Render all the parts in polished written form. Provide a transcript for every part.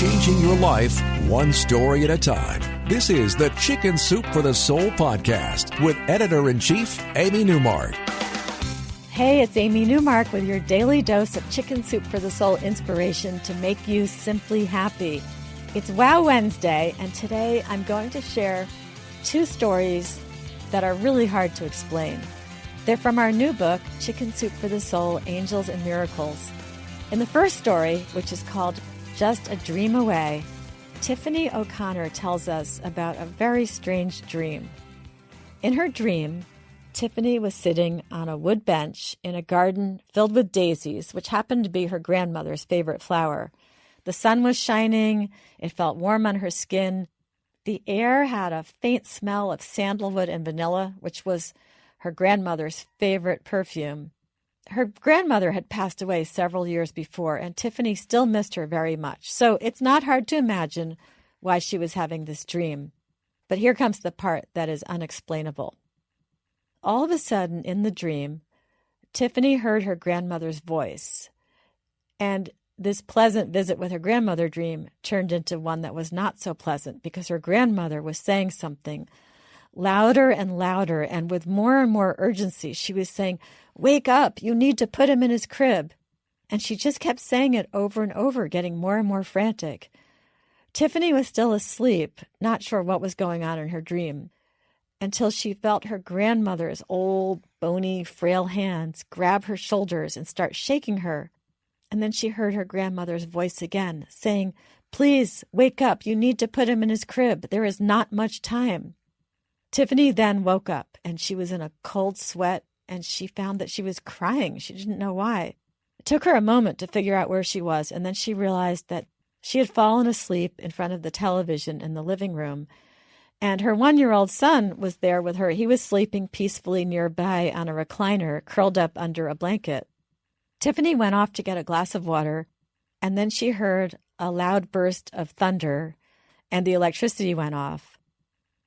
changing your life one story at a time. This is the Chicken Soup for the Soul podcast with Editor-in-Chief Amy Newmark. Hey, it's Amy Newmark with your daily dose of Chicken Soup for the Soul inspiration to make you simply happy. It's Wow Wednesday, and today I'm going to share two stories that are really hard to explain. They're from our new book, Chicken Soup for the Soul, Angels and Miracles. In the first story, which is called Just a Dream Away, Tiffany O'Connor tells us about a very strange dream. In her dream, Tiffany was sitting on a wood bench in a garden filled with daisies, which happened to be her grandmother's favorite flower. The sun was shining. It felt warm on her skin. The air had a faint smell of sandalwood and vanilla, which was her grandmother's favorite perfume. Her grandmother had passed away several years before, and Tiffany still missed her very much. So it's not hard to imagine why she was having this dream. But here comes the part that is unexplainable. All of a sudden, in the dream, Tiffany heard her grandmother's voice, and this pleasant visit with her grandmother dream turned into one that was not so pleasant because her grandmother was saying something louder and louder, and with more and more urgency. She was saying, "Wake up, you need to put him in his crib." And she just kept saying it over and over, getting more and more frantic. Tiffany was still asleep, not sure what was going on in her dream, until she felt her grandmother's old, bony, frail hands grab her shoulders and start shaking her. And then she heard her grandmother's voice again, saying, "Please, wake up. You need to put him in his crib. There is not much time." Tiffany then woke up, and she was in a cold sweat, and she found that she was crying. She didn't know why. It took her a moment to figure out where she was, and then she realized that she had fallen asleep in front of the television in the living room, and her 1-year-old son was there with her. He was sleeping peacefully nearby on a recliner, curled up under a blanket. Tiffany went off to get a glass of water, and then she heard a loud burst of thunder, and the electricity went off.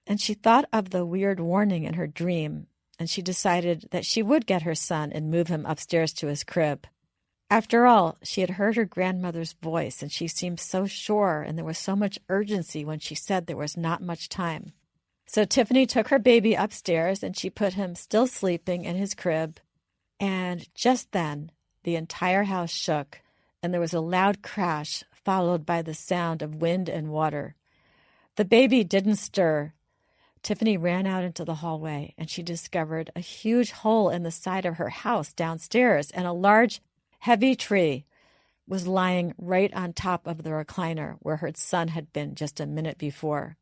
And she thought of the weird warning in her dream, and she decided that she would get her son and move him upstairs to his crib. After all, she had heard her grandmother's voice, and she seemed so sure, and there was so much urgency when she said there was not much time. So Tiffany took her baby upstairs, and she put him still sleeping in his crib. And just then, the entire house shook, and there was a loud crash followed by the sound of wind and water. The baby didn't stir. Tiffany ran out into the hallway, and she discovered a huge hole in the side of her house downstairs, and a large, heavy tree was lying right on top of the recliner where her son had been just a minute before.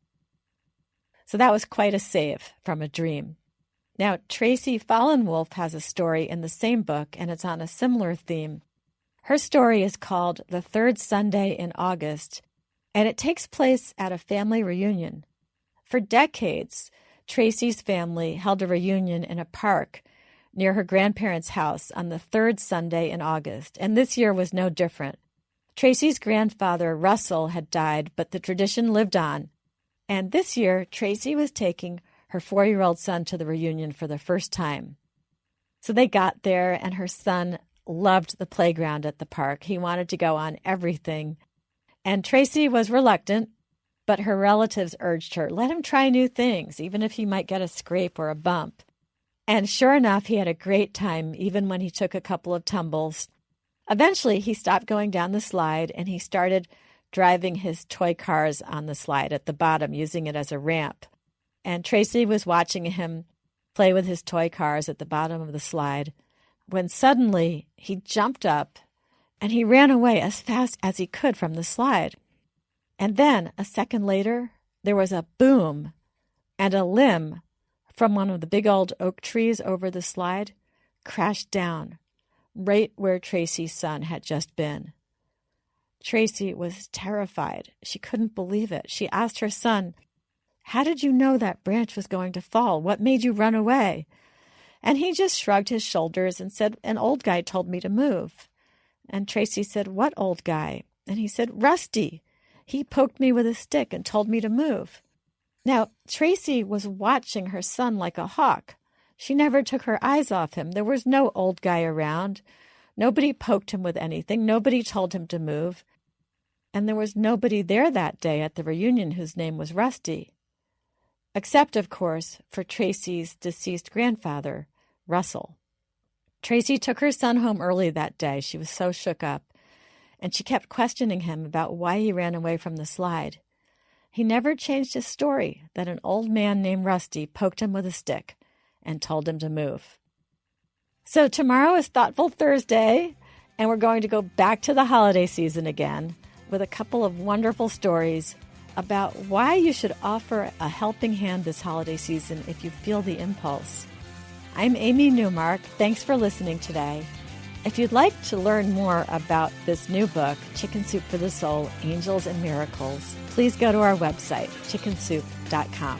So that was quite a save from a dream. Now, Tracy Fallenwolf has a story in the same book, and it's on a similar theme. Her story is called The Third Sunday in August, and it takes place at a family reunion. For decades, Tracy's family held a reunion in a park near her grandparents' house on the third Sunday in August, and this year was no different. Tracy's grandfather, Russell, had died, but the tradition lived on, and this year, Tracy was taking her 4-year-old son to the reunion for the first time. So they got there, and her son loved the playground at the park. He wanted to go on everything. And Tracy was reluctant, but her relatives urged her, let him try new things, even if he might get a scrape or a bump. And sure enough, he had a great time, even when he took a couple of tumbles. Eventually, he stopped going down the slide, and he started driving his toy cars on the slide at the bottom, using it as a ramp. And Tracy was watching him play with his toy cars at the bottom of the slide when suddenly he jumped up and he ran away as fast as he could from the slide. And then, a second later, there was a boom, and a limb from one of the big old oak trees over the slide crashed down right where Tracy's son had just been. Tracy was terrified. She couldn't believe it. She asked her son, "How did you know that branch was going to fall? What made you run away?" And he just shrugged his shoulders and said, "An old guy told me to move." And Tracy said, "What old guy?" And he said, "Rusty. He poked me with a stick and told me to move." Now, Tracy was watching her son like a hawk. She never took her eyes off him. There was no old guy around. Nobody poked him with anything. Nobody told him to move. and there was nobody there that day at the reunion whose name was Rusty. Except, of course, for Tracy's deceased grandfather, Russell. Tracy took her son home early that day. She was so shook up, and she kept questioning him about why he ran away from the slide. He never changed his story that an old man named Rusty poked him with a stick and told him to move. So tomorrow is Thoughtful Thursday, and we're going to go back to the holiday season again with a couple of wonderful stories about why you should offer a helping hand this holiday season if you feel the impulse. I'm Amy Newmark. Thanks for listening today. If you'd like to learn more about this new book, Chicken Soup for the Soul, Angels and Miracles, please go to our website, chickensoup.com.